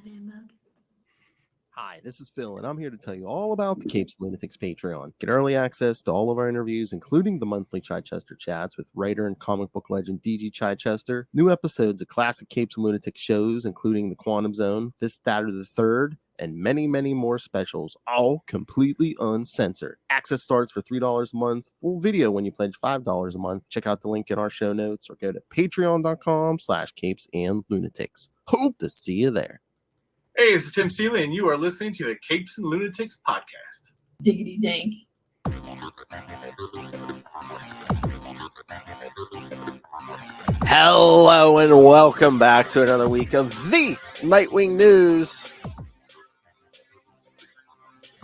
Goddamn mug. Hi, this is Phil, and I'm here to tell you all about the Capes and Lunatics Patreon. Get early access to all of our interviews, including the monthly Chichester chats with writer and comic book legend DG Chichester, new episodes of classic Capes and Lunatics shows, including The Quantum Zone, This, That, or the Third, and many, many more specials, all completely uncensored. Access starts for $3 a month, full video when you pledge $5 a month. Check out the link in our show notes or go to patreon.com/capesandlunatics. Hope to see you there. Hey, this is Tim Seeley, and you are listening to the Capes and Lunatics podcast. Diggity dank. Hello and welcome back to another week of the Nightwing news.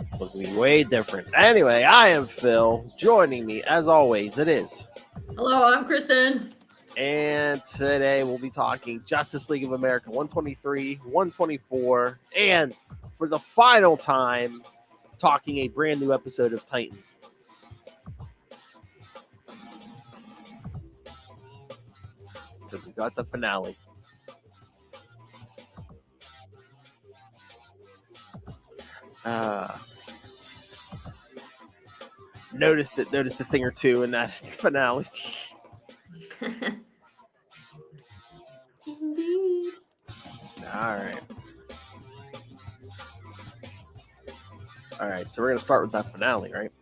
It's supposed to be way different. Anyway, I am Phil. Joining me, as always, it is. Hello, I'm Kristen. And today we'll be talking Justice League of America 123, 124, and for the final time, talking a brand new episode of Titans. Because we got the finale. Noticed a thing or two in that finale. Indeed. All right, so we're going to start with that finale, right?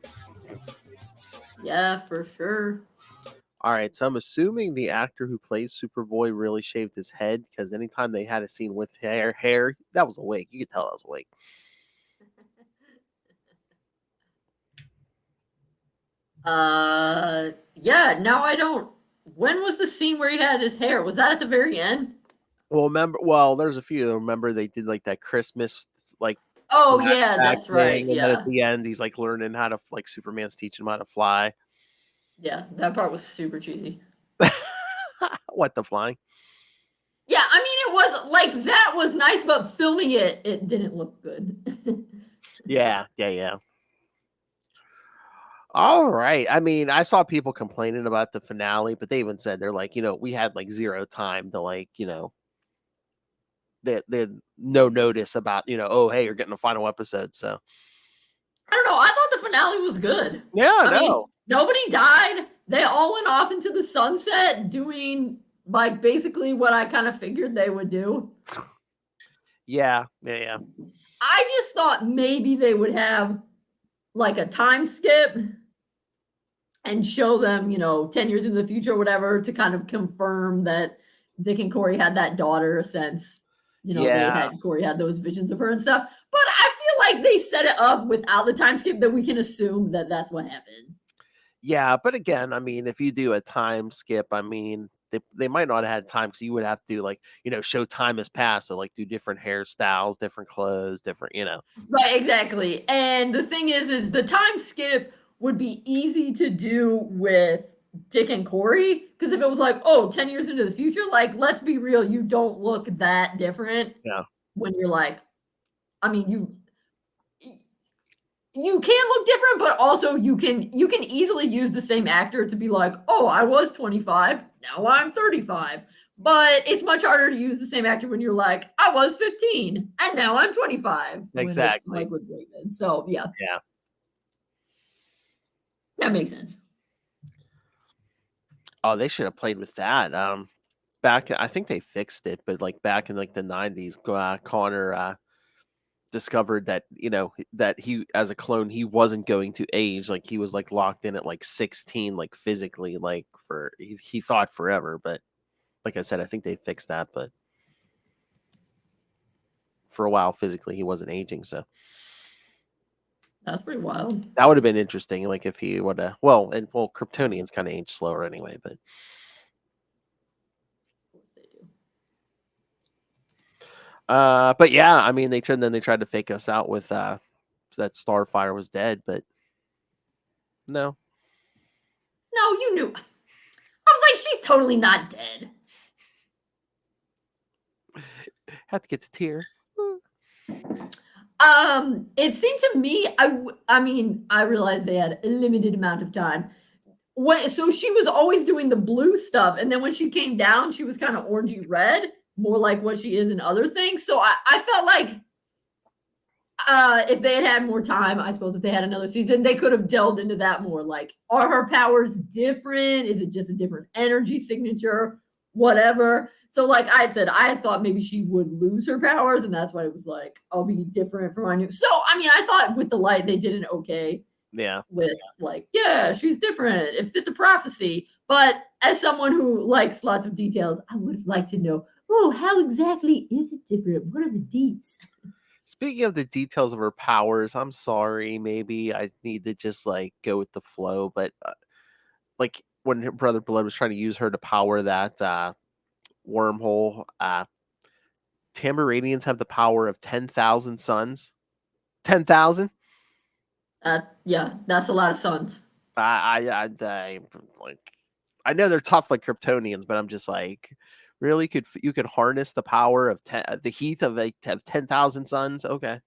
Yeah, for sure. All right, so I'm assuming the actor who plays Superboy really shaved his head, because anytime they had a scene with hair, that was a wig. You could tell that was a wig. Yeah, now I don't. When was the scene where he had his hair? Was that at the very end? Well, there's a few. Remember they did like that Christmas, like. Oh yeah, that's right. And yeah. then at the end, he's like learning how to, like, Superman's teaching him how to fly. Yeah, that part was super cheesy. What, the flying? Yeah, I mean, it was like that was nice, but filming it didn't look good. Yeah. All right. I mean, I saw people complaining about the finale, but they even said they're like, we had like zero time to, like, they had no notice about, oh, hey, you're getting a final episode. So I don't know. I thought the finale was good. Yeah, I mean, nobody died. They all went off into the sunset doing like basically what I kind of figured they would do. Yeah. I just thought maybe they would have like a time skip and show them, 10 years into the future or whatever to kind of confirm that Dick and Corey had that daughter since, Corey had those visions of her and stuff. But I feel like they set it up without the time skip that we can assume that that's what happened. Yeah, but again, I mean, if you do a time skip, I mean, they might not have had time, because you would have to, like, show time has passed. So, like, do different hairstyles, different clothes, different, Right, exactly. And the thing is the time skip would be easy to do with Dick and Corey, because if it was like, 10 years into the future, like, let's be real, you don't look that different. Yeah. When you're like, I mean, you can look different, but also you can easily use the same actor to be like, I was 25, now I'm 35. But it's much harder to use the same actor when you're like, I was 15 and now I'm 25. Exactly. Like with Raven. So yeah. That makes sense. Oh, they should have played with that. Back, I think they fixed it, but like back in like the 90s, Connor discovered that, that he, as a clone, he wasn't going to age. Like, he was like locked in at like 16, like physically, like he thought forever. But like I said, I think they fixed that. But for a while, physically, he wasn't aging. So that's pretty wild. That would have been interesting. Like, if he would have, Kryptonians kind of age slower anyway, but. But yeah, I mean, they tried to fake us out with that Starfire was dead, but no, you knew. I was like, she's totally not dead. Have to get the tear. It seemed to me, I mean, I realized they had a limited amount of time. So she was always doing the blue stuff, and then when she came down, she was kind of orangey red. more like what she is in other things. So I felt like if they had more time, I suppose if they had another season, they could have delved into that more. Like, are her powers different? Is it just a different energy signature? Whatever. So, like I said, I had thought maybe she would lose her powers, and that's why it was like, I'll be different from my new. So, I mean, I thought with the light, they did an okay. Yeah. With like, yeah, she's different. It fit the prophecy. But as someone who likes lots of details, I would have liked to know, oh, how exactly is it different? What are the deets? Speaking of the details of her powers, I'm sorry. Maybe I need to just like go with the flow. But like when her brother Blood was trying to use her to power that wormhole, Tamaranians have the power of 10,000 suns. 10,000? Yeah, that's a lot of suns. I like. I know they're tough like Kryptonians, but I'm just like, really? You could harness the power of the heat of 10,000 suns? Okay.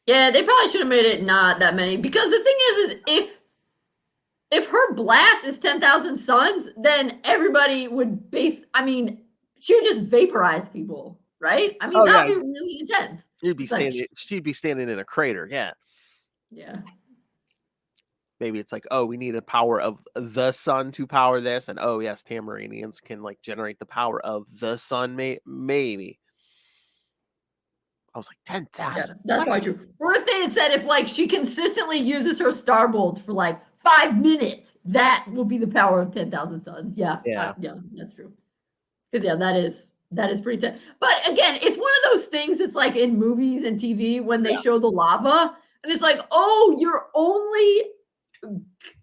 Yeah, they probably should have made it not that many, because the thing is if her blast is 10,000 suns, then everybody would she would just vaporize people, right? I mean, that'd be really intense. She'd be standing in a crater, yeah. Yeah. Maybe it's like, oh, we need a power of the sun to power this, and oh yes, Tamaranians can like generate the power of the sun. Maybe. I was like 10,000. Yeah, that's probably true. Or if they had said if like she consistently uses her starbolt for like 5 minutes, that will be the power of 10,000 suns. Yeah, yeah, that's true. Because that is pretty tough. But again, it's one of those things. It's like in movies and TV when they show the lava, and it's like, oh, you're only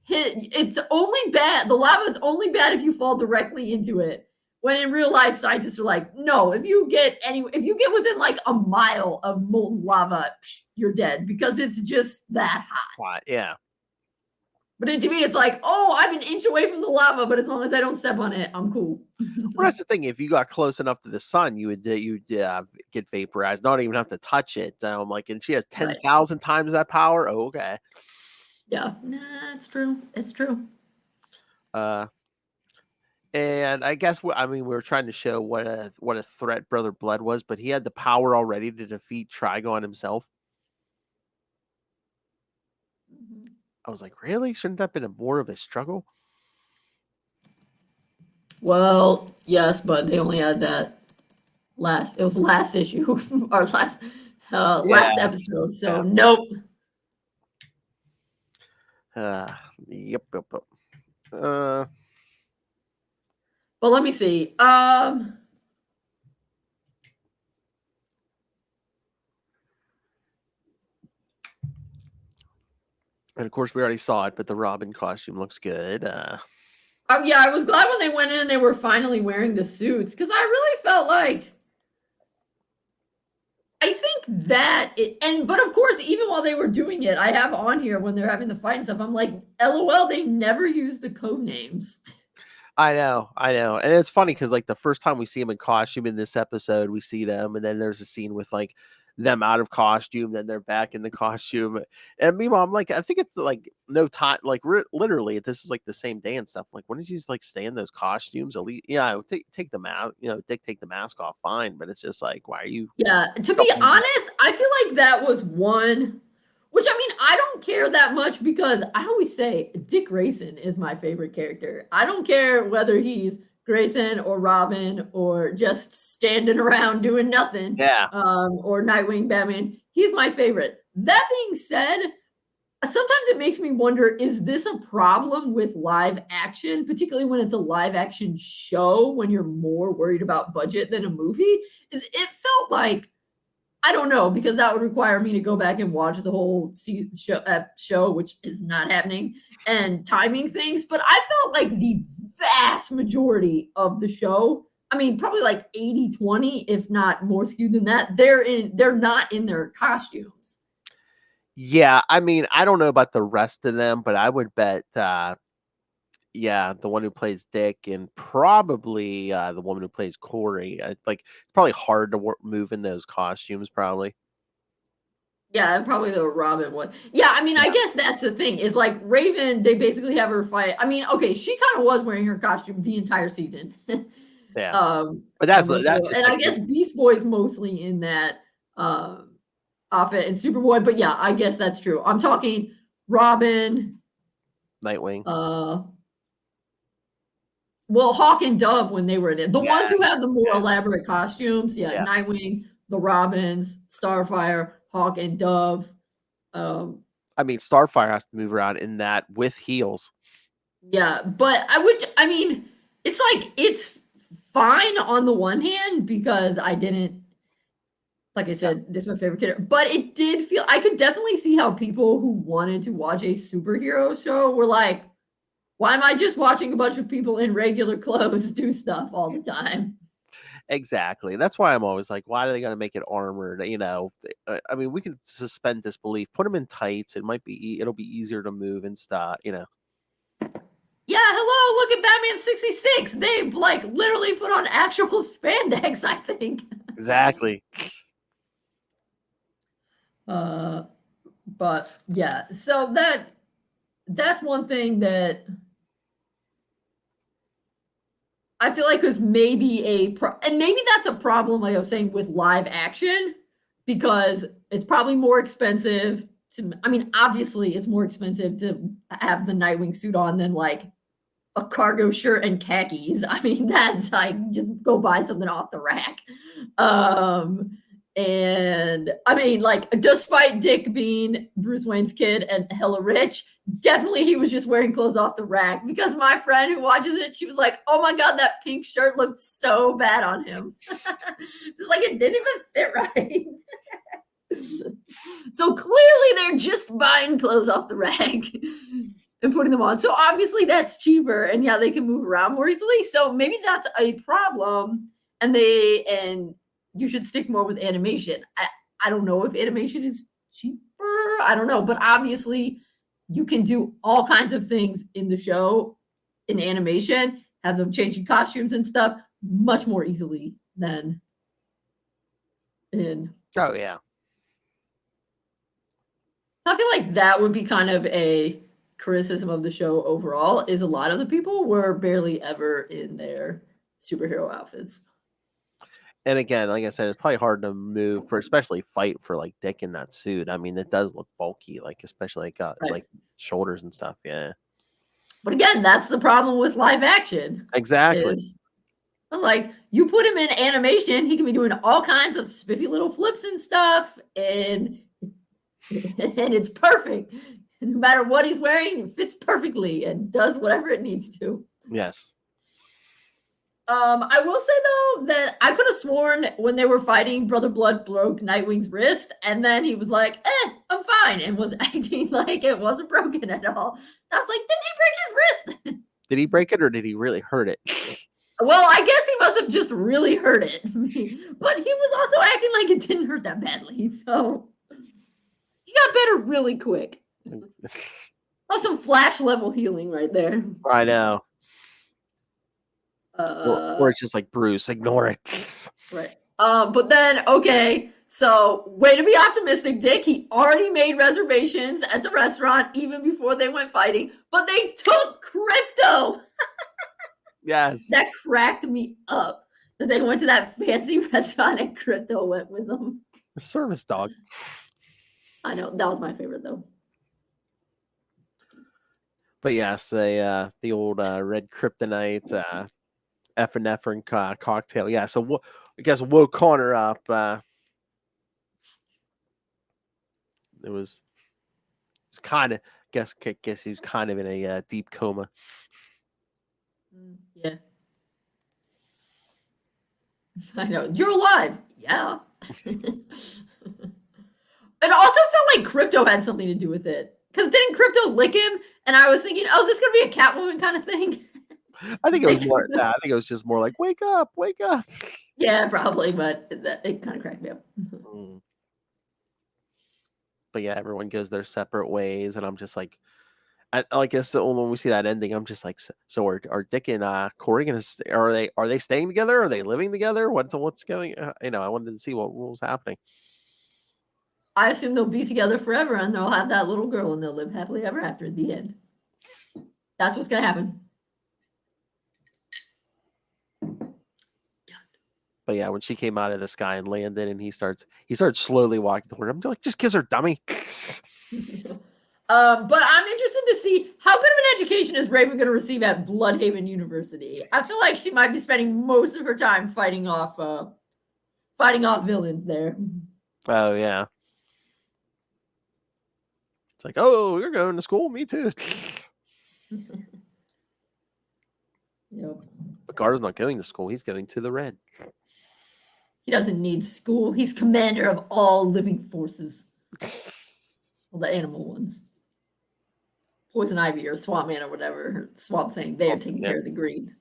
it's only bad. The lava is only bad if you fall directly into it. When in real life, scientists are like, no, if you get within like a mile of molten lava, you're dead, because it's just that hot. Yeah. But to me, it's like, oh, I'm an inch away from the lava, but as long as I don't step on it, I'm cool. Well, that's the thing. If you got close enough to the sun, you'd get vaporized. Not even have to touch it. Like, and she has 10,000 times that power. Oh, okay. Yeah, it's true. It's true. And I guess we were trying to show what a threat Brother Blood was, but he had the power already to defeat Trigon himself. Mm-hmm. I was like, really? Shouldn't that have been more of a struggle? Well, yes, but they only had that last issue or last episode. So nope. Yep. But let me see. And of course, we already saw it, but the Robin costume looks good. Yeah, I was glad when they went in and they were finally wearing the suits, because I really felt like, I think that but of course, even while they were doing it, I have on here when they're having the fight and stuff, I'm like, LOL, they never use the code names. I know. And it's funny because like the first time we see them in costume in this episode, we see them, and then there's a scene with like them out of costume, then they're back in the costume. And meanwhile, I'm like, I think it's like no time, like literally this is like the same day and stuff. Like, why don't you just like stay in those costumes? At least, yeah, take the mask, Dick, take the mask off, fine. But it's just like, why are you? Yeah, to be honest, I feel like that was one, which I mean, I don't care that much, because I always say Dick Grayson is my favorite character. I don't care whether he's Grayson or Robin or just standing around doing nothing. Yeah. Or Nightwing, Batman. He's my favorite. That being said, sometimes it makes me wonder, is this a problem with live action, particularly when it's a live action show, when you're more worried about budget than a movie? It felt like, I don't know, because that would require me to go back and watch the whole show, which is not happening, and timing things. But I felt like the vast majority of the show, I mean, probably like 80-20, if not more skewed than that, they're not in their costumes. Yeah, I mean, I don't know about the rest of them, but I would bet, the one who plays Dick and probably the woman who plays Corey, like, it's probably hard to move in those costumes, probably. Yeah, and probably the Robin one. Yeah, I mean, I guess that's the thing, is like Raven, they basically have her fight. I mean, okay, she kind of was wearing her costume the entire season. Yeah. But that's just and like I guess Beast Boy's mostly in that outfit and Superboy, but yeah, I guess that's true. I'm talking Robin, Nightwing. Well, Hawk and Dove when they were in it. The ones Yeah. who have the more elaborate costumes, Yeah. Nightwing, the Robins, Starfire, Hawk and Dove. I mean, Starfire has to move around in that with heels. Yeah, but it's like it's fine on the one hand because I didn't, like I said, this is my favorite character, but it did feel I could definitely see how people who wanted to watch a superhero show were like, why am I just watching a bunch of people in regular clothes do stuff all the time? Exactly. That's why I'm always like, why are they going to make it armored? I mean, we can suspend disbelief. Put them in tights. It'll be easier to move and stuff. Yeah, hello, look at Batman 66. They like literally put on actual spandex, I think. Exactly. But yeah, so that's one thing that I feel like is maybe and maybe that's a problem, like I was saying, with live action, because it's probably more expensive obviously it's more expensive to have the Nightwing suit on than like a cargo shirt and khakis. I mean, that's like just go buy something off the rack. And I mean, like, despite Dick being Bruce Wayne's kid and hella rich, definitely he was just wearing clothes off the rack, because my friend who watches it, she was like, oh my God, that pink shirt looked so bad on him. Just like it didn't even fit right. So clearly they're just buying clothes off the rack and putting them on. So obviously that's cheaper, and yeah, they can move around more easily. So maybe that's a problem, and you should stick more with animation. I don't know if animation is cheaper. I don't know, but obviously you can do all kinds of things in the show in animation, have them changing costumes and stuff much more easily than in. Oh yeah. I feel like that would be kind of a criticism of the show overall, is a lot of the people were barely ever in their superhero outfits. And again, like I said, it's probably hard to move especially fight for like Dick in that suit. I mean, it does look bulky, like especially Right. like shoulders and stuff. Yeah. But again, that's the problem with live action. Exactly. Is like you put him in animation, he can be doing all kinds of spiffy little flips and stuff, and it's perfect. No matter what he's wearing, it fits perfectly and does whatever it needs to. Yes. I will say though that I could have sworn when they were fighting, Brother Blood broke Nightwing's wrist, and then he was like, I'm fine, and was acting like it wasn't broken at all. I was like, didn't he break his wrist? Did he break it or did he really hurt it? Well, I guess he must have just really hurt it. But he was also acting like it didn't hurt that badly, so he got better really quick. That's some Flash level healing right there. I know. Or it's just like Bruce, ignore it. Right. But then, okay, so way to be optimistic, Dick. He already made reservations at the restaurant even before they went fighting, but they took Crypto. Yes. That cracked me up that they went to that fancy restaurant and Crypto went with them. Service dog. I know, that was my favorite though. But yes, the old red kryptonite epinephrine cocktail. Yeah, so I guess woke Connor up. It was kind of guess he was kind of in a deep coma. Yeah. I know. You're alive. Yeah. It also felt like Crypto had something to do with it. Because didn't Crypto lick him? And I was thinking, oh, is this going to be a Catwoman kind of thing? I think it was more. I think it was just more like, wake up, wake up. Yeah, probably, but it kind of cracked me up. But yeah, everyone goes their separate ways, and I'm just like, I guess when we see that ending, I'm just like, so are Dick and Corey gonna are they staying together? Are they living together? What's going? I wanted to see what was happening. I assume they'll be together forever, and they'll have that little girl, and they'll live happily ever after. The end. That's what's gonna happen. But yeah, when she came out of the sky and landed, and he starts slowly walking toward her. I'm like, just kiss her, dummy. But I'm interested to see how good of an education is Raven going to receive at Bloodhaven University. I feel like she might be spending most of her time fighting off villains there. Oh yeah. It's like, oh, you're going to school, me too. Yep. But Gar's not going to school; he's going to the Red. He doesn't need school. He's commander of all living forces. Well, the animal ones. Poison Ivy or Swamp Man or whatever, Swamp Thing. They are taking care of the green.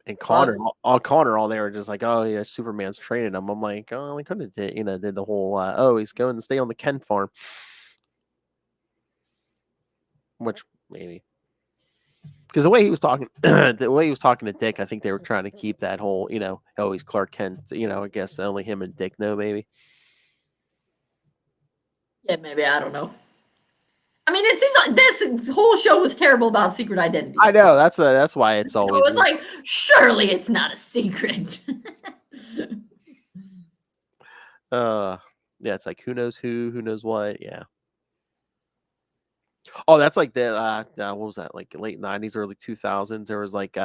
And Connor, all they were just like, oh yeah, Superman's training him. I'm like, oh, they could have did the whole, oh, he's going to stay on the Kent farm, which maybe because the way he was talking, to Dick, I think they were trying to keep that whole, oh, he's Clark Kent. I guess only him and Dick know, maybe. Yeah, maybe, I don't know. I mean, it seems like this whole show was terrible about secret identities. I know that's why it's always. So it's like, surely it's not a secret. Yeah, it's like who knows who knows what. Yeah. Oh, that's like the what was that, like late 90s, early 2000s? There was like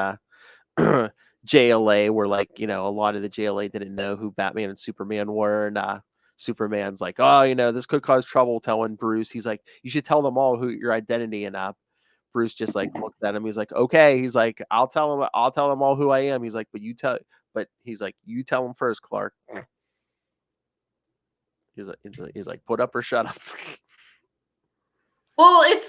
JLA where, like, a lot of the JLA didn't know who Batman and Superman were, and Superman's like, oh, this could cause trouble, telling Bruce. He's like, you should tell them all who your identity, and Bruce just like looked at him. He's like, okay. He's like, I'll tell them all who I am. He's like, but he's like, you tell them first, Clark. He's like, put up or shut up. Well, it's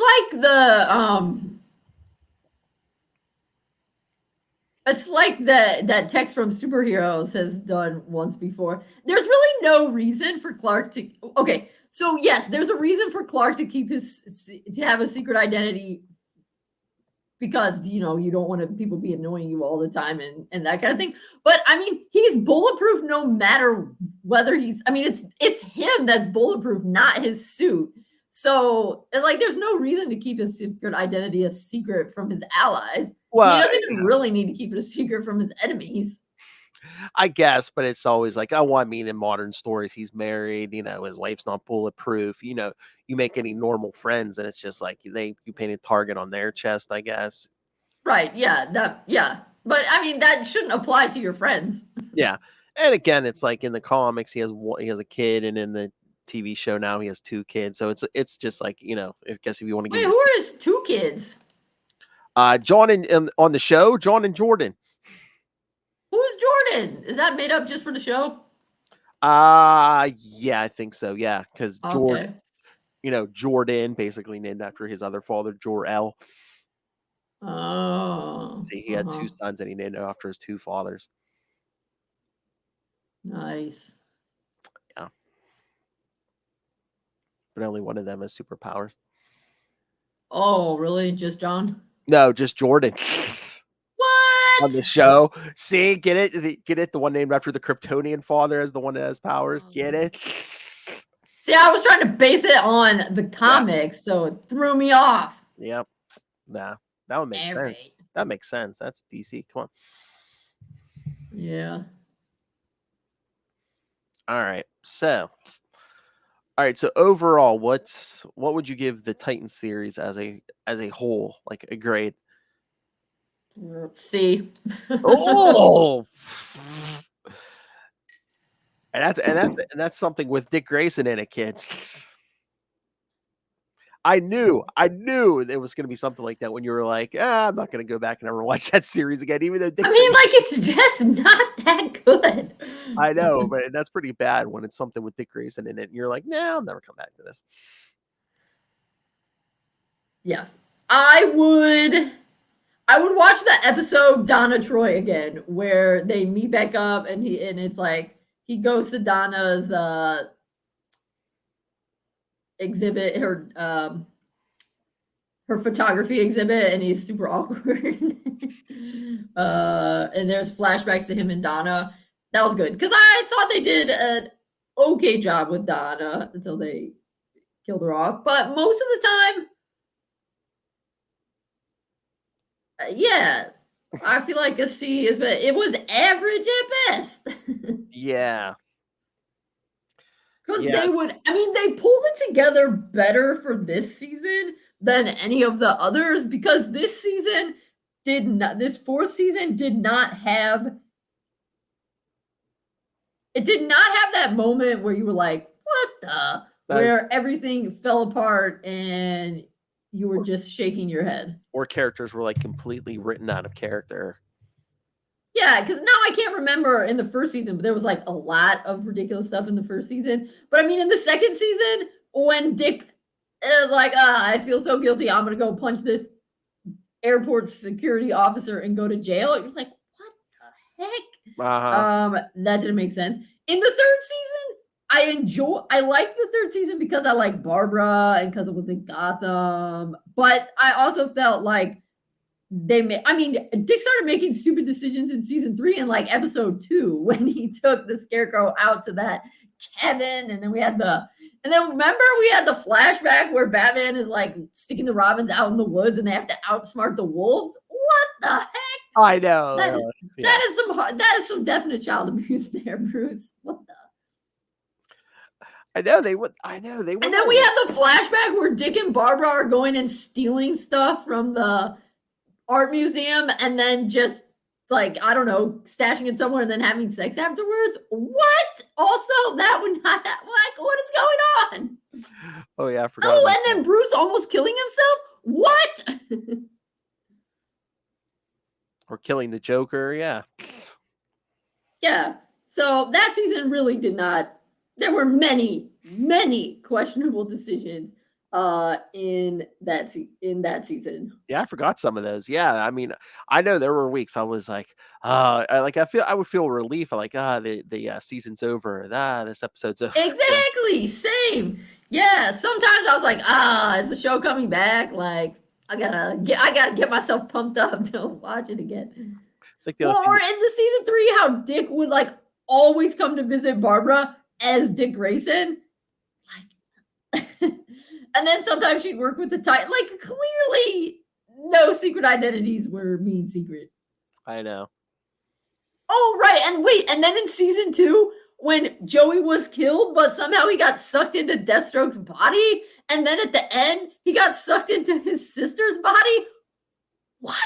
like that text from Superheroes has done once before. There's really no reason for Clark to. Okay, so yes, there's a reason for Clark to have a secret identity, because you don't want people be annoying you all the time and that kind of thing. But I mean, he's bulletproof no matter whether it's him that's bulletproof, not his suit. So it's like there's no reason to keep his secret identity a secret from his allies. Well, he doesn't even really need to keep it a secret from his enemies. I guess, but it's always like, in modern stories, he's married, his wife's not bulletproof. You make any normal friends, and it's just like you paint a target on their chest, I guess. Right? Yeah. But I mean, that shouldn't apply to your friends. Yeah, and again, it's like in the comics, he has a kid, and in the TV show now he has 2 kids. So it's just like, I guess if you want to who are his 2 kids? John and on the show, John and Jordan. Who's Jordan? Is that made up just for the show? Yeah, I think so. Yeah, because Jordan, Jordan basically named after his other father, Jor-El. Oh. See, he had 2 sons, and he named them after his 2 fathers. Nice. Yeah. But only one of them has superpowers. Oh, really? Just John? No, just Jordan. What? On the show. See, get it? The one named after the Kryptonian father is the one that has powers. Get it? See, I was trying to base it on the comics, so it threw me off. Yep. Nah, that would make sense. Right. That makes sense. That's DC. Come on. Yeah. All right. So overall, what would you give the Titans series as a whole, like a grade? C. Oh. and that's something with Dick Grayson in it, kids. I knew it was going to be something like that when you were like, I'm not going to go back and ever watch that series again, even though Dick it's just not that good. I know, but that's pretty bad when it's something with Dick Grayson in it, and you're like, no, I'll never come back to this. Yeah, I would watch that episode Donna Troy again, where they meet back up, and it's like he goes to Donna's exhibit, her photography exhibit, and he's super awkward. And there's flashbacks to him and Donna. That was good, because I thought they did an okay job with Donna until they killed her off. But most of the time, yeah, I feel like a C is, but it was average at best. Yeah. Because Yeah. they would, I mean, they pulled it together better for this season than any of the others because this season did not, this fourth season did not have, it did not have that moment where you were like, what the, where everything fell apart and you were just shaking your head. Or characters were like completely written out of character. Yeah, because now I can't remember in the first season, but there was like a lot of ridiculous stuff in the first season. But I mean, in the second season, when Dick is like, I feel so guilty, I'm going to go punch this airport security officer and go to jail. You're like, what the heck? That didn't make sense. In the third season, I like the third season because I like Barbara and because it was in Gotham. But I also felt like Dick started making stupid decisions in season 3 and like episode 2 when he took the Scarecrow out to that cabin, and then remember we had the flashback where Batman is like sticking the Robins out in the woods and they have to outsmart the wolves. What the heck? I know. That is some definite child abuse there, Bruce. What the? I know they would. And then we had the flashback where Dick and Barbara are going and stealing stuff from the art museum and then just like, I don't know, stashing it somewhere and then having sex afterwards. What? Also, that would not like, what is going on? Oh yeah, I forgot. Oh, and then Bruce almost killing himself? What? Or killing the Joker, yeah. Yeah. So that season really did not, there were many, many questionable decisions in that season. Yeah, I forgot some of those. Yeah, I mean, I know there were weeks I was like, I would feel relief, like, the season's over, this episode's over. Exactly, same. Yeah, sometimes I was like, is the show coming back? Like, I gotta get myself pumped up to watch it again. Like or in the season 3, how Dick would like always come to visit Barbara as Dick Grayson. Like, and then sometimes she'd work with the Titan. Like, clearly, no secret identities were mean secret. I know. Oh, right. And wait, and then in season 2, when Joey was killed, but somehow he got sucked into Deathstroke's body, and then at the end, he got sucked into his sister's body. What?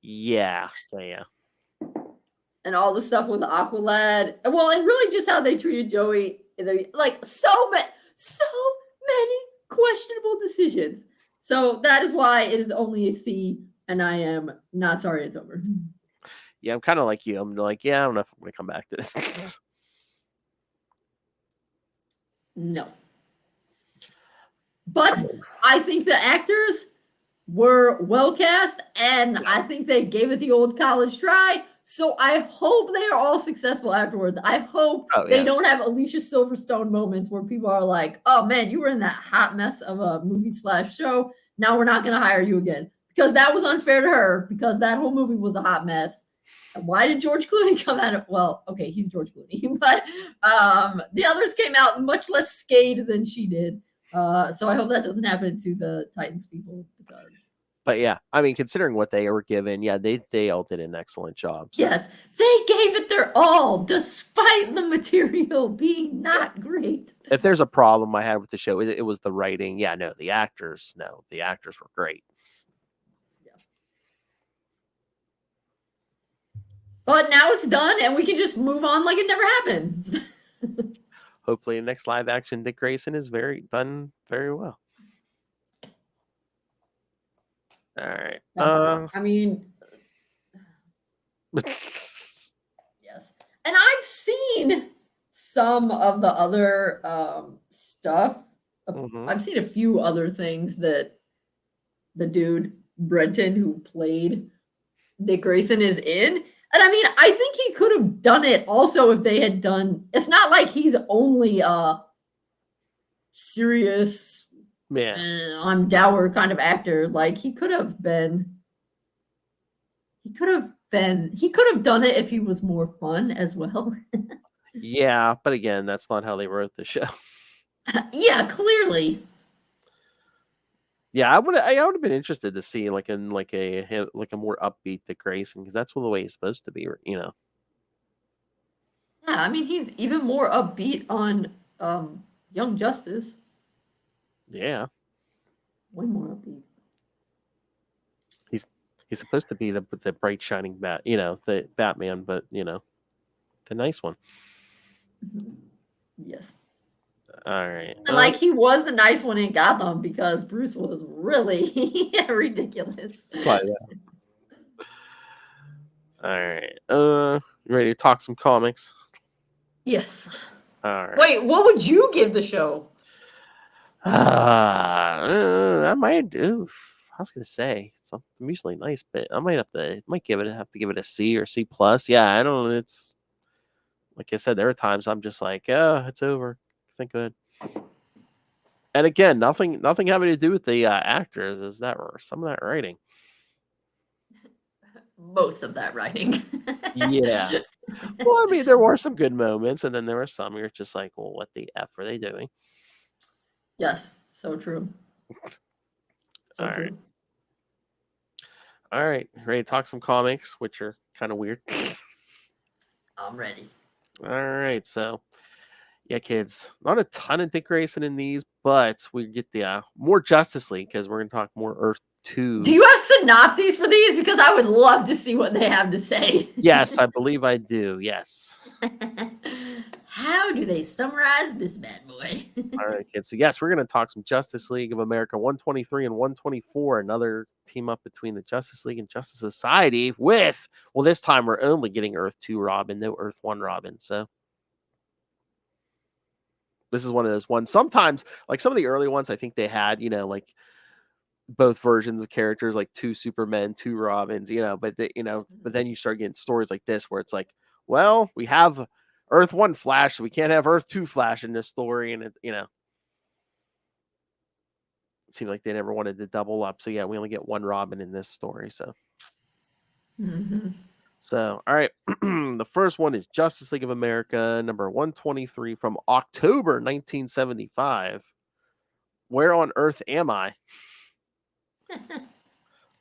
Yeah. And all the stuff with Aqualad. Well, and really just how they treated Joey. Like, so many questionable decisions. So that is why it is only a C, and I am not sorry it's over. Yeah, I'm kind of like you. I'm like, yeah, I don't know if I'm going to come back to this. No. But I think the actors were well cast, and I think they gave it the old college try. So I hope they are all successful afterwards. I hope they don't have Alicia Silverstone moments where people are like, oh man, you were in that hot mess of a movie/show. Now we're not going to hire you again. Because that was unfair to her, because that whole movie was a hot mess. And why did George Clooney come out? Well, okay, he's George Clooney, but the others came out much less scathed than she did. So I hope that doesn't happen to the Titans people, because. But yeah, I mean, considering what they were given, yeah, they all did an excellent job. So. Yes, they gave it their all, despite the material being not great. If there's a problem I had with the show, it was the writing. Yeah, no, the actors were great. Yeah. But now it's done, and we can just move on like it never happened. Hopefully, the next live action Dick Grayson is done very well. All right. I mean, yes. And I've seen some of the other stuff. Mm-hmm. I've seen a few other things that the dude, Brenton, who played Dick Grayson, is in. And I mean, I think he could have done it also if they had done. It's not like he's only a serious. Yeah, I'm dour kind of actor. Like, he could have done it if he was more fun as well. Yeah, but again, that's not how they wrote the show. Yeah, clearly. Yeah, I would have been interested to see like a more upbeat Dick Grayson, because that's the way he's supposed to be, you know. Yeah, I mean, he's even more upbeat on Young Justice. Yeah, Way more upbeat. he's supposed to be the bright shining the Batman, but the nice one. Yes. All right. And like he was the nice one in Gotham because Bruce was really ridiculous. But, all right. You ready to talk some comics? Yes. All right. Wait, what would you give the show? I might do. I was gonna say I'm usually nice, but I might have to give it a C or C plus. Yeah, I don't know. It's like I said, there are times I'm just like, oh, it's over. Thank God. And again, nothing having to do with the actors. Is that some of that writing? Most of that writing. Yeah. Well, I mean, there were some good moments, and then there were some you're just like, well, what the F are they doing? Yes, so true. So All true. right. All right. Ready to talk some comics, which are kind of weird. I'm ready. All right. So, yeah, kids, not a ton of Dick Grayson in these, but we get the more Justice League because we're going to talk more Earth 2. Do you have synopses for these? Because I would love to see what they have to say. Yes, I believe I do. Yes. How do they summarize this bad boy? All right, kids. So, yes, we're going to talk some Justice League of America 123 and 124, another team up between the Justice League and Justice Society with, well, this time we're only getting Earth 2 Robin, no Earth 1 Robin. So, this is one of those ones. Sometimes, like some of the early ones, I think they had, like both versions of characters, like 2 Supermen, 2 Robins, but but then you start getting stories like this where it's like, well, we have Earth 1 Flash, so we can't have Earth 2 Flash in this story, and it seemed like they never wanted to double up. So yeah, we only get 1 Robin in this story. So So, all right. The first one is Justice League of America, number 123 from October 1975. Where on earth am I?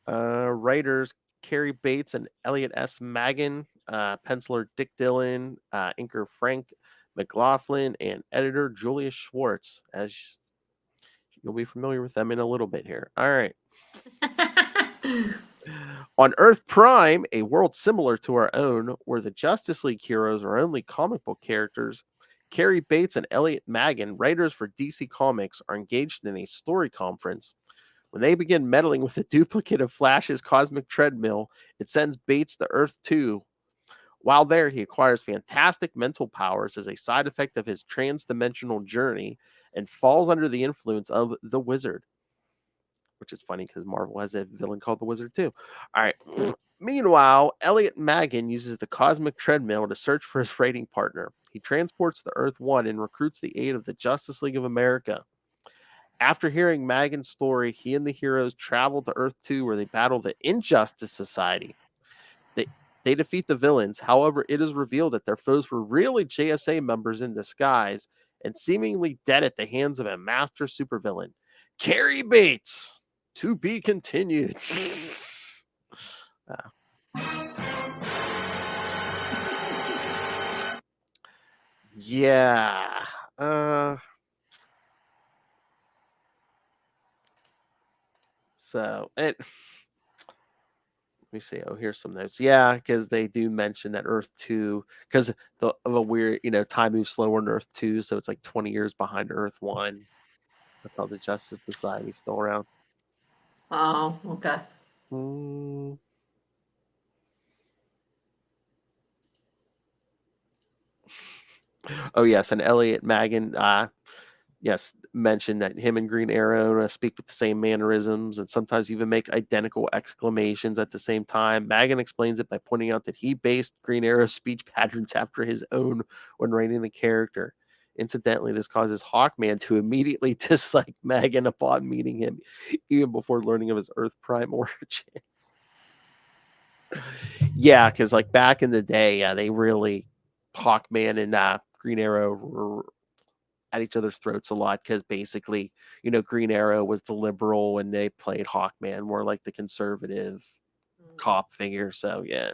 Writers Carrie Bates and Elliot S. Magan, penciler Dick Dillon, inker Frank McLaughlin, and editor Julius Schwartz. As you'll be familiar with them in a little bit here. All right. On Earth Prime, a world similar to our own, where the Justice League heroes are only comic book characters, Carrie Bates and Elliot Magan, writers for DC Comics, are engaged in a story conference. When they begin meddling with a duplicate of Flash's cosmic treadmill, it sends Bates to Earth 2. While there, he acquires fantastic mental powers as a side effect of his trans-dimensional journey and falls under the influence of the Wizard. Which is funny because Marvel has a villain called the Wizard too. All right. Meanwhile, Elliot Magan uses the cosmic treadmill to search for his raiding partner. He transports to Earth 1 and recruits the aid of the Justice League of America. After hearing Magan's story, he and the heroes travel to Earth 2 where they battle the Injustice Society. They defeat the villains. However, it is revealed that their foes were really JSA members in disguise and seemingly dead at the hands of a master supervillain, Carrie Bates. To be continued. Yeah. So it. Let me see. Oh, here's some notes. Yeah, because they do mention that Earth 2, because of a weird, time moves slower in Earth 2, so it's like 20 years behind Earth 1. That's how the Justice Society is still around. Oh, okay. Oh, yes, and Elliot Magan, yes, mentioned that him and Green Arrow speak with the same mannerisms and sometimes even make identical exclamations at the same time. Magan explains it by pointing out that he based Green Arrow's speech patterns after his own when writing the character. Incidentally, this causes Hawkman to immediately dislike Magan upon meeting him, even before learning of his Earth Prime origins. Yeah, because like back in the day, they really Hawkman and Green Arrow were at each other's throats a lot because basically, Green Arrow was the liberal and they played Hawkman more like the conservative cop figure. So yeah.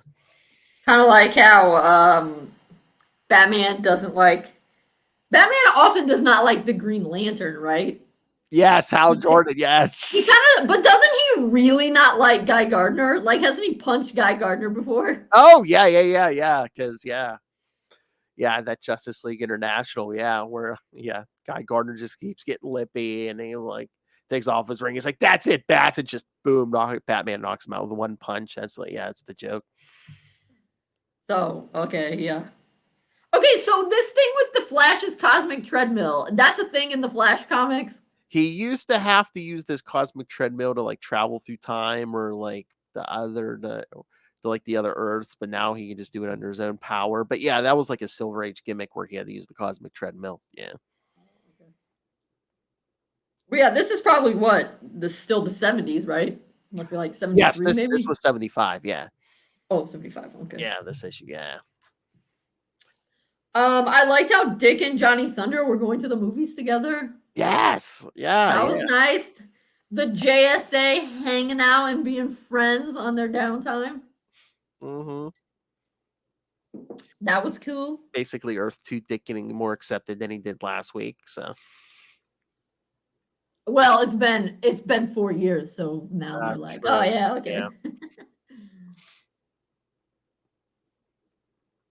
Kind of like how Batman often does not like the Green Lantern, right? Yes, Hal Jordan, yes. He kind of, but doesn't he really not like Guy Gardner? Like, hasn't he punched Guy Gardner before? Oh, yeah. Because, that Justice League International, where, Guy Gardner just keeps getting lippy and he like takes off his ring. He's like, that's it, bats. And just boom, Batman knocks him out with one punch. That's like, it's the joke. So, okay, yeah. Okay, so this thing with the Flash's cosmic treadmill, that's a thing in the Flash comics? He used to have to use this cosmic treadmill to like travel through time or like the other Earths, but now he can just do it under his own power. But yeah, that was like a Silver Age gimmick where he had to use the cosmic treadmill. Yeah. Okay. Well, yeah, this is probably still the 70s, right? Must be like 73 yes, maybe? This was 75, yeah. Oh, 75, okay. Yeah, this issue, yeah. I liked how Dick and Johnny Thunder were going to the movies together. Yes, yeah. That was nice. The JSA hanging out and being friends on their downtime. Mm-hmm. That was cool. Basically, Earth 2 Dick getting more accepted than he did last week, so. Well, it's been 4 years, so now they're like, true. oh yeah, okay. Yeah.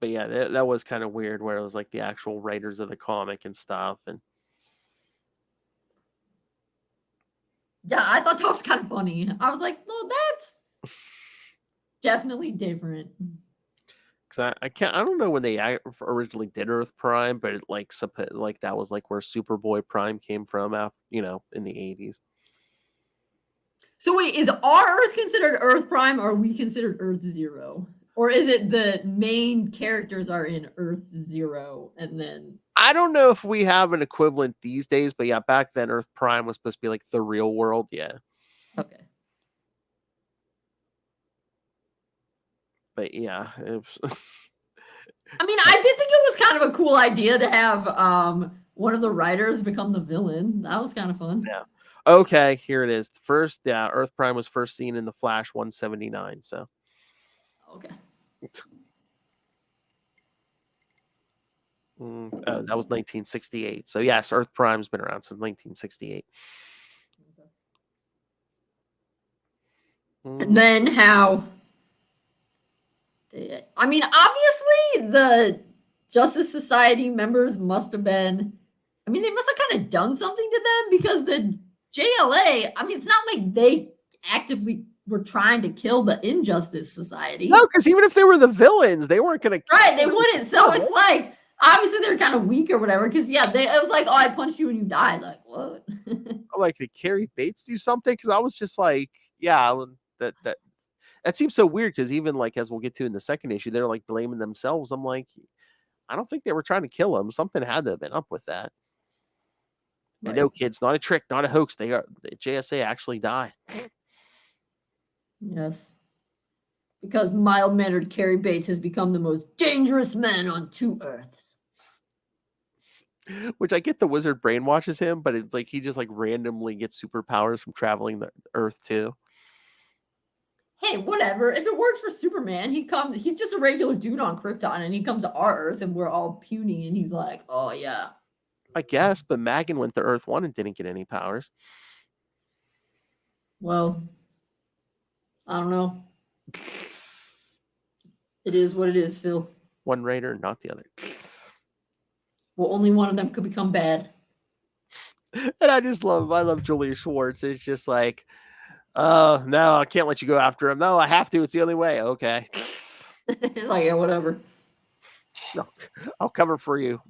But yeah, that was kind of weird where it was like the actual writers of the comic and stuff. And yeah, I thought that was kind of funny. I was like, well, that's definitely different. Cause I don't know when they originally did Earth Prime, but like that was like where Superboy Prime came from, in the 80s. So wait, is our Earth considered Earth Prime, or are we considered Earth Zero? Or is it the main characters are in Earth Zero and then... I don't know if we have an equivalent these days, but yeah, back then Earth Prime was supposed to be like the real world, yeah. Okay. But yeah, I mean, I did think it was kind of a cool idea to have one of the writers become the villain. That was kind of fun. Yeah. Okay, here it is. First, Earth Prime was first seen in the Flash 179, so. Okay. That was 1968. So yes, Earth Prime's been around since 1968. And then how... I mean, obviously, the Justice Society members must have been... I mean, they must have kind of done something to them because the JLA... I mean, it's not like they actively were trying to kill the Injustice Society. No, because even if they were the villains, they weren't going to... Right, they wouldn't. So it's like... Obviously, they're kind of weak or whatever. Because, yeah, it was like, oh, I punched you and you died. Like, what? I'm like, did Carrie Bates do something? Because I was just like, yeah, that seems so weird. Because even like, as we'll get to in the second issue, they're like blaming themselves. I'm like, I don't think they were trying to kill him. Something had to have been up with that. Right. No, kids, not a trick, not a hoax. The JSA actually died. Yes. Because mild-mannered Carrie Bates has become the most dangerous man on 2 Earths. Which I get the wizard brainwashes him, but it's like he just like randomly gets superpowers from traveling the Earth too. Hey, whatever. If it works for Superman, he's just a regular dude on Krypton, and he comes to our Earth, and we're all puny, and he's like, oh, yeah. I guess, but Megan went to Earth 1 and didn't get any powers. Well, I don't know. It is what it is, Phil. One writer, not the other. Well, only one of them could become bad. And I love Julia Schwartz. It's just like, oh, no, I can't let you go after him. No, I have to. It's the only way. Okay. It's like, yeah, whatever. No, I'll cover for you.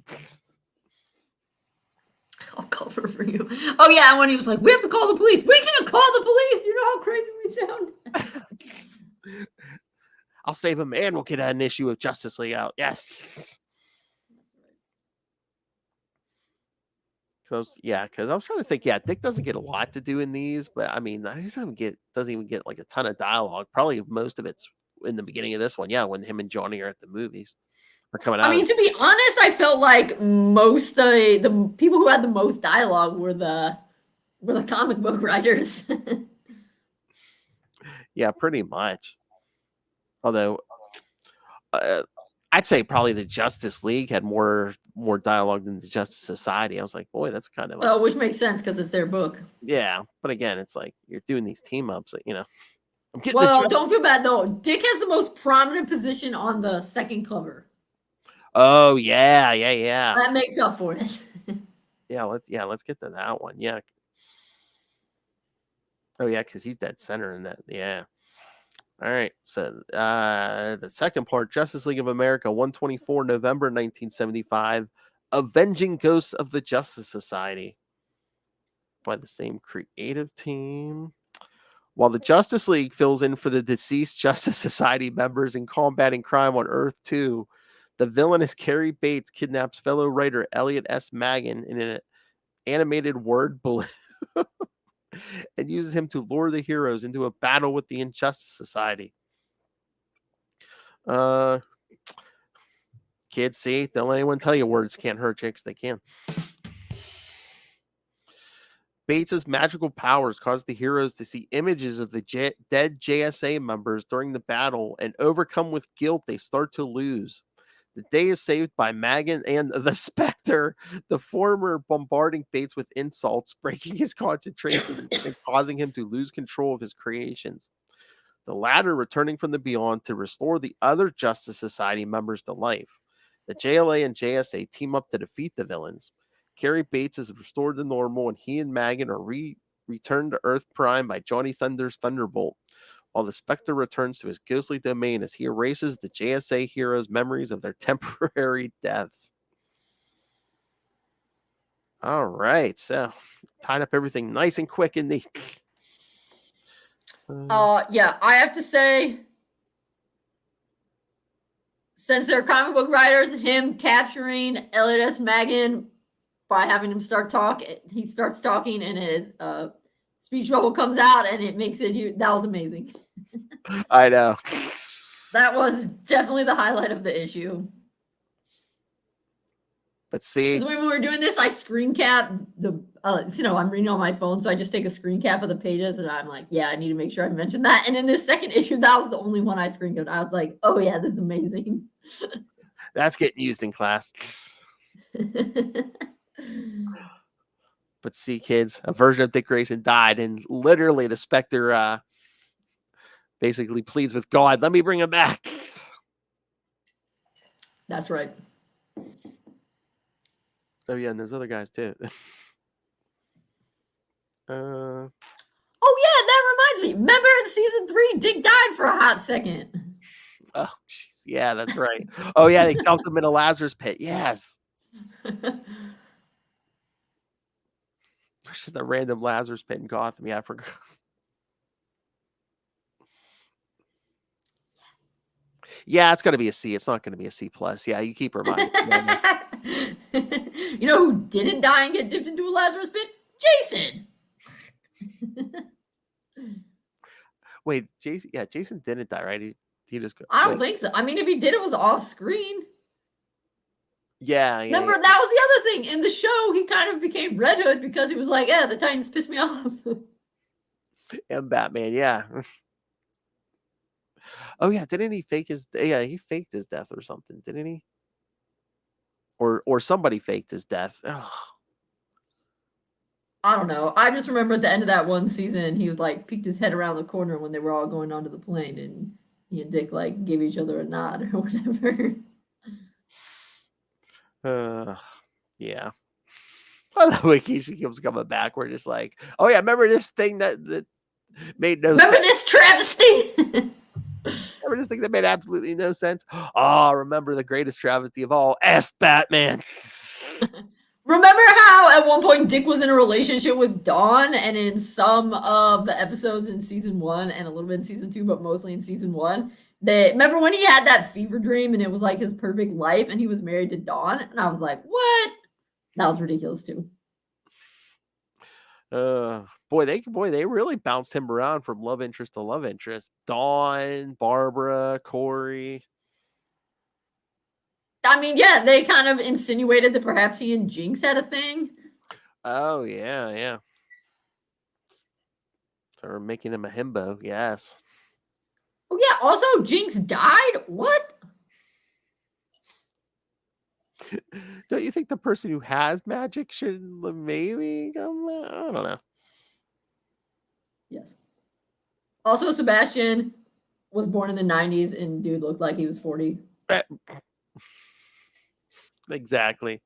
I'll cover for you. Oh, yeah, and when he was like, we have to call the police. We can call the police. Do you know how crazy we sound? I'll save him and we'll get an issue of Justice League out. Yes. Because I was trying to think. Yeah, Dick doesn't get a lot to do in these, but I mean, he doesn't even get like a ton of dialogue. Probably most of it's in the beginning of this one. Yeah, when him and Johnny are at the movies. are coming out. I mean, to be honest, I felt like most the people who had the most dialogue were the comic book writers. Yeah, pretty much. Although, I'd say probably the Justice League had more dialogue than the Justice Society. I was like, boy, that's kind of Well, which makes sense because it's their book. yeah. But again, it's like you're doing these team ups. You know, I'm getting Well, don't feel bad though. Dick has the most prominent position on the second cover. Oh yeah. That makes up for it. Let's get to that one. Yeah. Oh yeah, because he's dead center in that. Yeah. All right. So the second part, Justice League of America, 124 November 1975, Avenging Ghosts of the Justice Society, by the same creative team. While the Justice League fills in for the deceased Justice Society members in combating crime on Earth 2, the villainous Carrie Bates kidnaps fellow writer Elliot S. Maggin in an animated word balloon and uses him to lure the heroes into a battle with the Injustice Society. Kids, see, don't let anyone tell you words can't hurt chicks. They can. Bates's magical powers cause the heroes to see images of the dead JSA members during the battle, and overcome with guilt, they start to lose. The day is saved by Maggin and the Spectre, the former bombarding Bates with insults, breaking his concentration and causing him to lose control of his creations. The latter returning from the beyond to restore the other Justice Society members to life. The JLA and JSA team up to defeat the villains. Carrie Bates is restored to normal, and he and Maggin are returned to Earth Prime by Johnny Thunder's Thunderbolt, while the Spectre returns to his ghostly domain as he erases the JSA heroes' memories of their temporary deaths. All right, so tied up everything nice and quick and neat. Yeah, I have to say, since they're comic book writers, him capturing Elliot S. Maggin by having him start he starts talking and his speech bubble comes out and it makes it, that was amazing. I know. That was definitely the highlight of the issue. But see, because when we were doing this, I screen cap the, I'm reading on my phone, so I just take a screen cap of the pages, and I'm like, yeah, I need to make sure I mention that. And in this second issue, that was the only one I screen capped. I was like, oh yeah, this is amazing. That's getting used in class. But see, kids, a version of Dick Grayson died, and literally the Spectre basically pleads with God, let me bring him back. That's right. Oh yeah, and there's other guys too. Oh yeah, that reminds me. Remember in season 3, Dick died for a hot second. Oh geez, yeah, that's right. Oh yeah, they dumped him in a Lazarus pit. Yes. There's just a random Lazarus pit in Gotham. Yeah, I forgot. Yeah, it's going to be a C. It's not going to be a C+. Yeah, you keep reminding me. You know who didn't die and get dipped into a Lazarus pit? Jason. Wait, Jason? Yeah, Jason didn't die, right? He just. I don't think so. I mean, if he did, it was off screen. Yeah. Remember, that was the other thing. In the show, he kind of became Red Hood because he was like, yeah, the Titans pissed me off. And Batman, yeah. Oh yeah, didn't he fake his? Yeah, he faked his death or something, didn't he? Or somebody faked his death. Oh. I don't know. I just remember at the end of that one season, he was like peeked his head around the corner when they were all going onto the plane, and he and Dick like gave each other a nod or whatever. Yeah. I love when Casey keeps coming back. We're just like, oh yeah, remember this thing that made no remember sense? this travesty? Remember this thing that made absolutely no sense? Oh, remember the greatest travesty of all, F Batman. Remember how at one point Dick was in a relationship with Dawn, and in some of the episodes in season 1 and a little bit in season 2, but mostly in season 1, remember when he had that fever dream and it was like his perfect life and he was married to Dawn? And I was like, what? That was ridiculous too. Boy, they really bounced him around from love interest to love interest. Dawn, Barbara, Corey. I mean, yeah, they kind of insinuated that perhaps he and Jinx had a thing. Oh, yeah. So we're making him a himbo, yes. Oh, yeah, also, Jinx died? What? Don't you think the person who has magic should maybe come out? I don't know. Yes. Also, Sebastian was born in the 90s, and dude looked like he was 40. Exactly.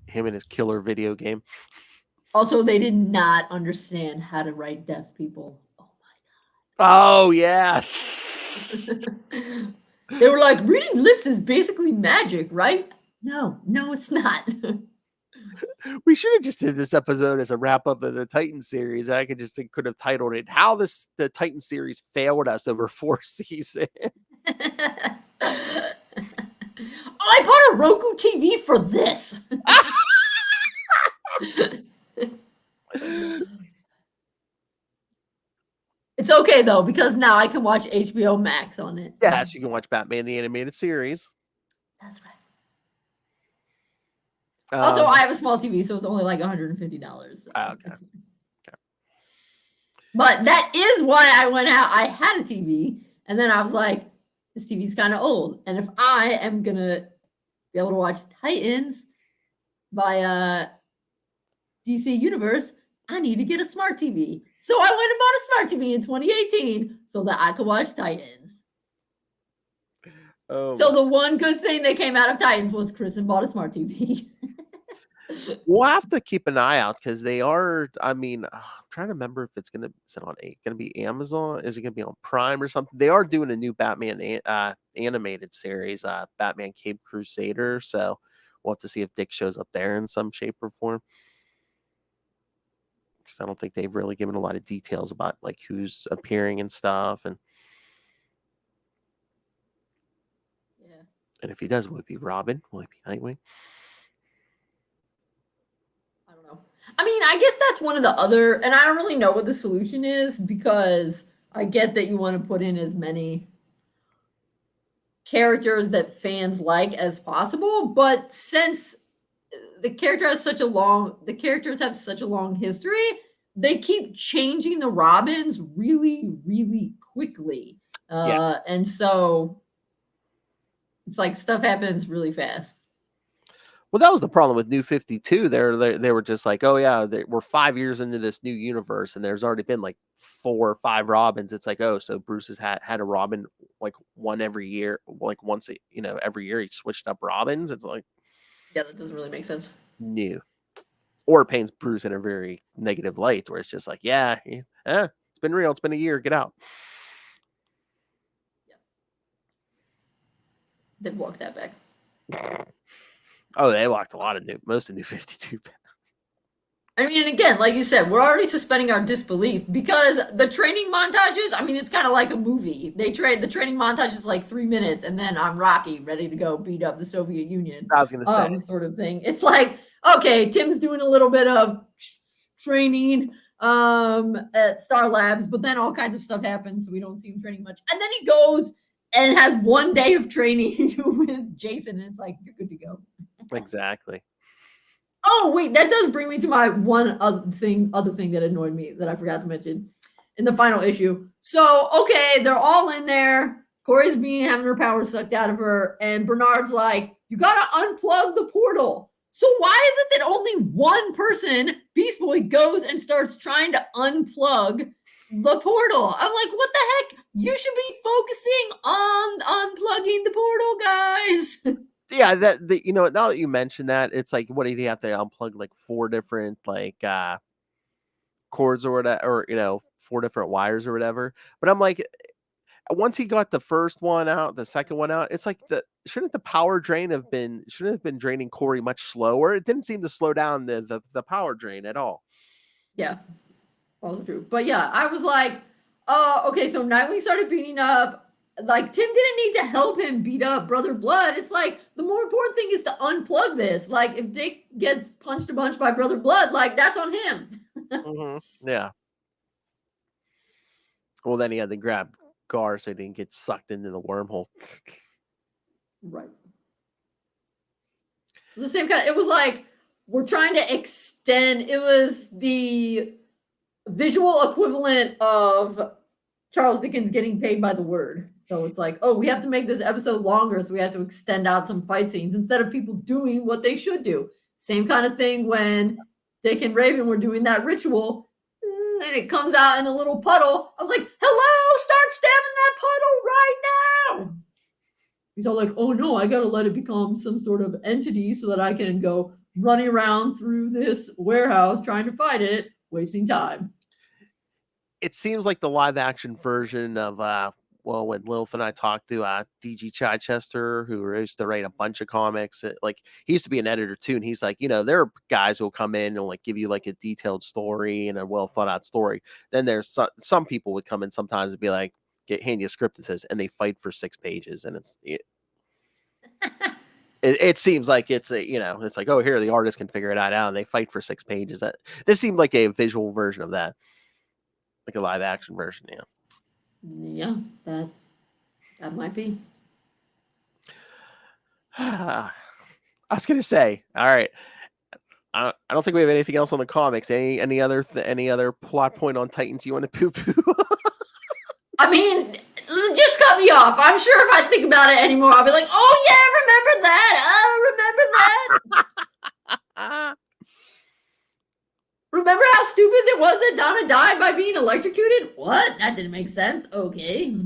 Him and his killer video game. Also, they did not understand how to write deaf people. Oh Oh, yeah. my. They were like, reading lips is basically magic, right? No, it's not. We should have just did this episode as a wrap up of the Titan series. I could have titled it "How the Titan series Failed Us Over 4 Seasons." I bought a Roku TV for this. It's okay though, because now I can watch HBO Max on it. Yes, you can watch Batman the Animated Series. That's right. Also, Um, I have a small TV, so it's only like $150. So okay. But that is why I went out. I had a TV, and then I was like, this TV's kind of old. And if I am going to be able to watch Titans via DC Universe, I need to get a smart TV. So I went and bought a smart TV in 2018 so that I could watch Titans. So the one good thing that came out of Titans was Kristen bought a smart TV. We'll have to keep an eye out because they are. I mean, I'm trying to remember if it's gonna be Amazon. Is it gonna be on Prime or something? They are doing a new Batman animated series, Batman Cape Crusader. So we'll have to see if Dick shows up there in some shape or form. Because I don't think they've really given a lot of details about like who's appearing and stuff, and if he does, will it be Robin? Will it be Nightwing? I don't know. I mean, I guess that's one of the other, and I don't really know what the solution is because I get that you want to put in as many characters that fans like as possible, but since the characters have such a long history, they keep changing the Robins really, really quickly. And so it's like stuff happens really fast. Well, that was the problem with New 52. They were just like, oh yeah, we're 5 years into this new universe, and there's already been like 4 or 5 Robins. It's like, oh, so Bruce has had a Robin like one every year, like once every year he switched up Robins. It's like, yeah, that doesn't really make sense. New, or it paints Bruce in a very negative light, where it's just like, yeah, it's been real, it's been a year, get out. Yeah, they'd walk that back. Oh, they walked most of New 52 back. I mean, and again, like you said, we're already suspending our disbelief because the training montages, I mean, it's kind of like a movie. The training montage is like 3 minutes, and then I'm Rocky, ready to go beat up the Soviet Union. I was going to say. Sort of thing. It's like, okay, Tim's doing a little bit of training at Star Labs, but then all kinds of stuff happens, so we don't see him training much. And then he goes and has 1 day of training with Jason, and it's like, you're good to go. Exactly. Oh, wait, that does bring me to my one other thing that annoyed me that I forgot to mention in the final issue. So, okay, they're all in there. Corey's having her power sucked out of her, and Bernard's like, you gotta unplug the portal. So why is it that only one person, Beast Boy, goes and starts trying to unplug the portal? I'm like, what the heck? You should be focusing on unplugging the portal, guys. Yeah, now that you mention that, it's like, what did he have to unplug like 4 different like cords or whatever, or 4 different wires or whatever. But I'm like, once he got the first one out, the second one out, it's like shouldn't the power drain have been draining Corey much slower? It didn't seem to slow down the power drain at all. Yeah, also true. But yeah, I was like, okay, so Nightwing started beating up. Like, Tim didn't need to help him beat up Brother Blood. It's like, the more important thing is to unplug this. Like, if Dick gets punched a bunch by Brother Blood, like, that's on him. Yeah. Well, then he had to grab car so he didn't get sucked into the wormhole. Right. It was the same kind. It was like we're trying to extend. It was the visual equivalent of Charles Dickens getting paid by the word. So it's like, oh, we have to make this episode longer, so we have to extend out some fight scenes instead of people doing what they should do. Same kind of thing when Dick and Raven were doing that ritual, and it comes out in a little puddle. I was like, hello, start stabbing that puddle right now. He's all like, oh no, I gotta let it become some sort of entity so that I can go running around through this warehouse trying to fight it, wasting time. It seems like the live action version of when Lilith and I talked to DG Chichester, who used to write a bunch of comics. Like he used to be an editor too, and he's like, there are guys who will come in and like give you like a detailed story and a well thought out story. Then there's some people would come in sometimes and be like, hand you a script that says, and they fight for 6 pages, and it seems like it's it's like, oh, here the artist can figure it out, and they fight for 6 pages. This seemed like a visual version of that. Like a live action version, yeah. Yeah, that might be. I was gonna say, all right. I don't think we have anything else on the comics. Any other plot point on Titans you want to poo poo? I mean, just cut me off. I'm sure if I think about it anymore, I'll be like, oh yeah, remember that. Remember that. Remember how stupid it was that Donna died by being electrocuted? What? That didn't make sense. Okay.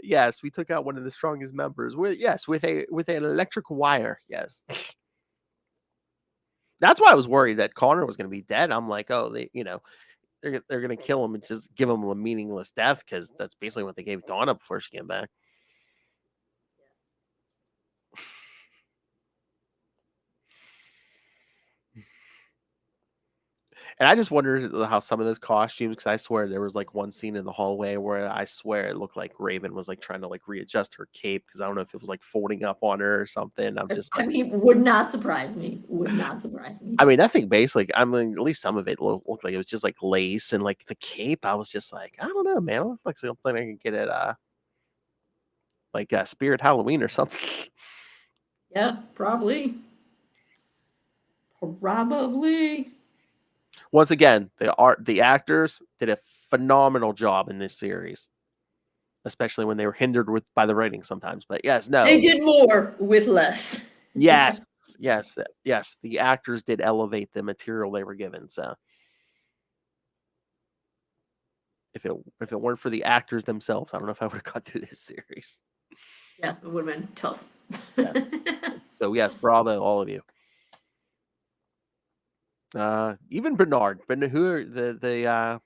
Yes, we took out one of the strongest members. With an electric wire. Yes. That's why I was worried that Connor was going to be dead. I'm like, oh, they're going to kill him and just give him a meaningless death, because that's basically what they gave Donna before she came back. And I just wondered how some of those costumes, because I swear there was like one scene in the hallway where I swear it looked like Raven was like trying to like readjust her cape, because I don't know if it was like folding up on her or something. I'm just like, I mean, would not surprise me. Would not surprise me. I mean, that thing basically, I mean, at least some of it looked like it was just like lace, and like the cape, I was just like, I don't know, man. It looks like something I can get at like Spirit Halloween or something. Yeah, probably. Probably. Once again, the actors did a phenomenal job in this series, especially when they were hindered by the writing sometimes. But yes, no, they did more with less. yes. The actors did elevate the material they were given. So if it weren't for the actors themselves, I don't know if I would have got through this series. Yeah, it would have been tough. Yeah. So yes, bravo, all of you. Even Bernard, the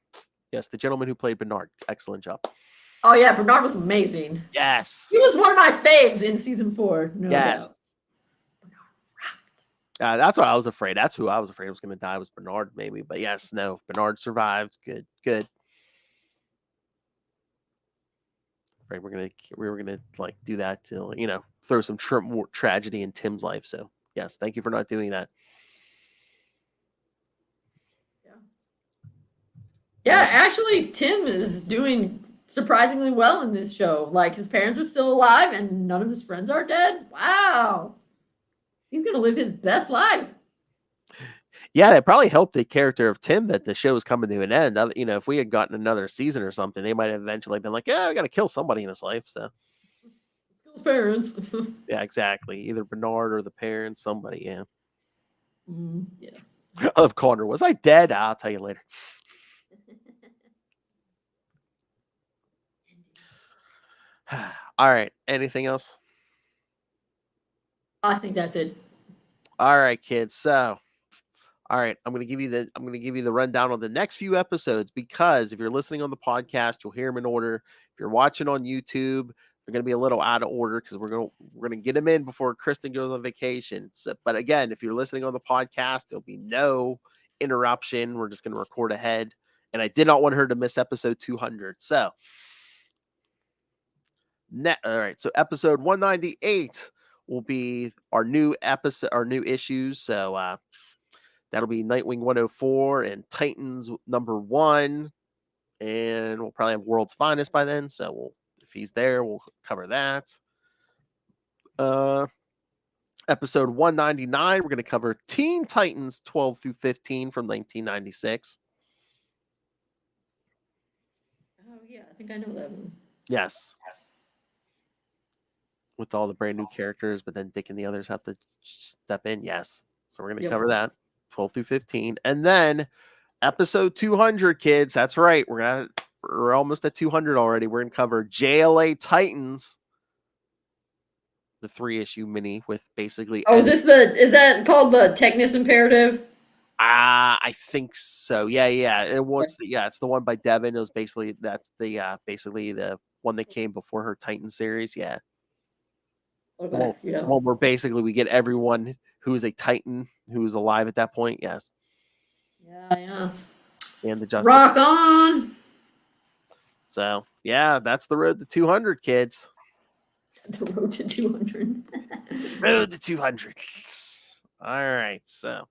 gentleman who played Bernard, excellent job. Oh yeah, Bernard was amazing. Yes, he was one of my faves in season 4. No doubt. That's what I was afraid. That's who I was afraid was going to die, was Bernard, maybe. But yes, no, Bernard survived. Good. Right, we were gonna like do that to throw some more tragedy in Tim's life. So yes, thank you for not doing that. Yeah, actually, Tim is doing surprisingly well in this show. Like, his parents are still alive and none of his friends are dead. Wow. He's going to live his best life. Yeah, that probably helped the character of Tim that the show was coming to an end. If we had gotten another season or something, they might have eventually been like, yeah, we got to kill somebody in his life. So, his parents. Yeah, exactly. Either Bernard or the parents, somebody, yeah. Yeah. I love Connor. Was I dead? I'll tell you later. All right. Anything else? I think that's it. All right, kids. So, all right, I'm going to give you the rundown on the next few episodes, because if you're listening on the podcast, you'll hear them in order. If you're watching on YouTube, they're going to be a little out of order because we're going to get them in before Kristen goes on vacation. So, but again, if you're listening on the podcast, there'll be no interruption. We're just going to record ahead, and I did not want her to miss episode 200. So, all right, so episode 198 will be our new issues. So that'll be Nightwing 104 and Titans number 1. and we'll probably have World's Finest by then. So if he's there, we'll cover that. Episode 199, we're going to cover Teen Titans 12 through 15 from 1996. Oh yeah, I think I know that one. Yes. With all the brand new characters, but then Dick and the others have to step in. Yes. So we're going to cover that 12 through 15. And then episode 200, kids. That's right. We're almost at 200 already. We're going to cover JLA Titans, the 3-issue mini with basically. Oh, is that called the Technus Imperative? I think so. Yeah. It's the one by Devin. It was basically the one that came before her Titan series. Yeah. Okay. Yeah. Well, where basically we get everyone who is a Titan who is alive at that point. Yes. Yeah. And the Justice. Rock on. So yeah, that's the road to 200, kids. The road to 200. Road to 200. All right. So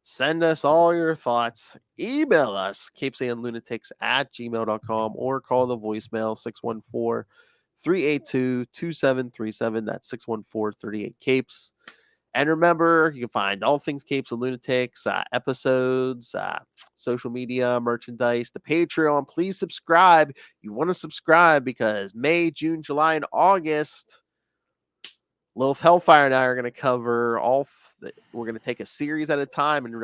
send us all your thoughts. Email us, CapesandLunatics@gmail.com, or call the voicemail 614-382-2737. That's 614-38-CAPES. And remember, you can find all things Capes and Lunatics, episodes, social media, merchandise, the Patreon. Please subscribe. You want to subscribe because May, June, July, and August, Lilith Hellfire and I are going to cover we're going to take a series at a time and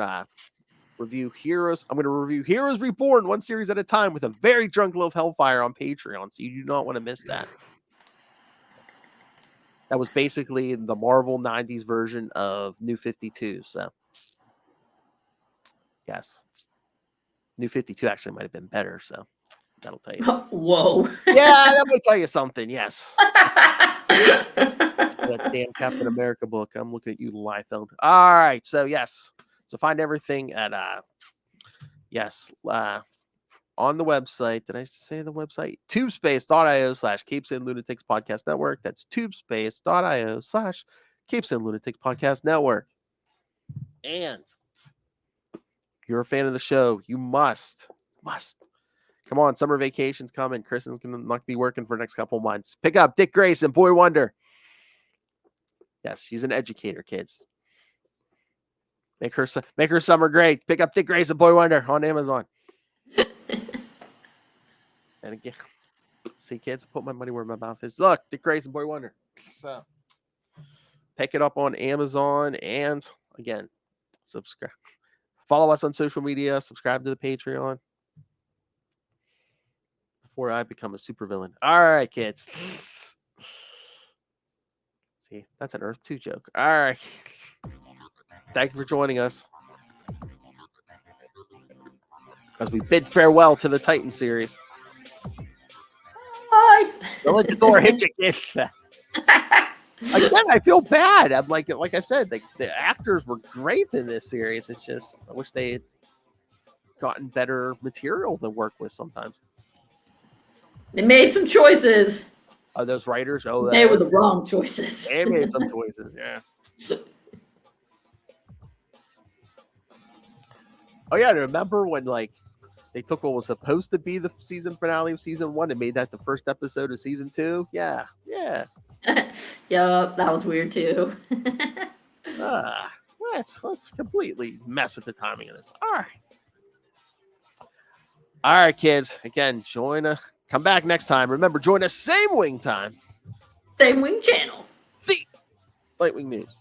review Heroes. I'm going to review Heroes Reborn one series at a time with a very drunk Lilith Hellfire on Patreon, so you do not want to miss that. That was basically the Marvel 90s version of New 52. So, yes. New 52 actually might have been better. So, that'll tell you. Whoa. Yeah, that might tell you something. Yes. That damn Captain America book. I'm looking at you, Liefeld. All right. So, yes. So, find everything at, on the website. Did I say the website? tubespace.io/CapesandLunatics Podcast Network. That's tubespace.io/CapesandLunatics Podcast Network. And if you're a fan of the show, you must. Come on, summer vacation's coming. Kristen's going to not be working for the next couple months. Pick up Dick Grayson, Boy Wonder. Yes, she's an educator, kids. Make her summer great. Pick up Dick Grayson, Boy Wonder on Amazon. And again, see, kids, put my money where my mouth is. Look, Dick Grayson, Boy Wonder. So, pick it up on Amazon, and again, subscribe. Follow us on social media. Subscribe to the Patreon before I become a supervillain. All right, kids. See, that's an Earth 2 joke. All right. Thank you for joining us as we bid farewell to the Titan series. Bye. Don't let the door hit you, kid. Again, I feel bad. I'm like I said, the actors were great in this series. It's just I wish they had gotten better material to work with sometimes. They made some choices. Are those writers? Oh, They were the wrong choices. They made some choices, yeah. Oh yeah, remember when they took what was supposed to be the season finale of season 1 and made that the first episode of season 2? Yeah. Yup, that was weird too. Let's completely mess with the timing of this. All right, kids. Again, come back next time. Remember, join us same wing time. Same wing channel. The Nightwing News.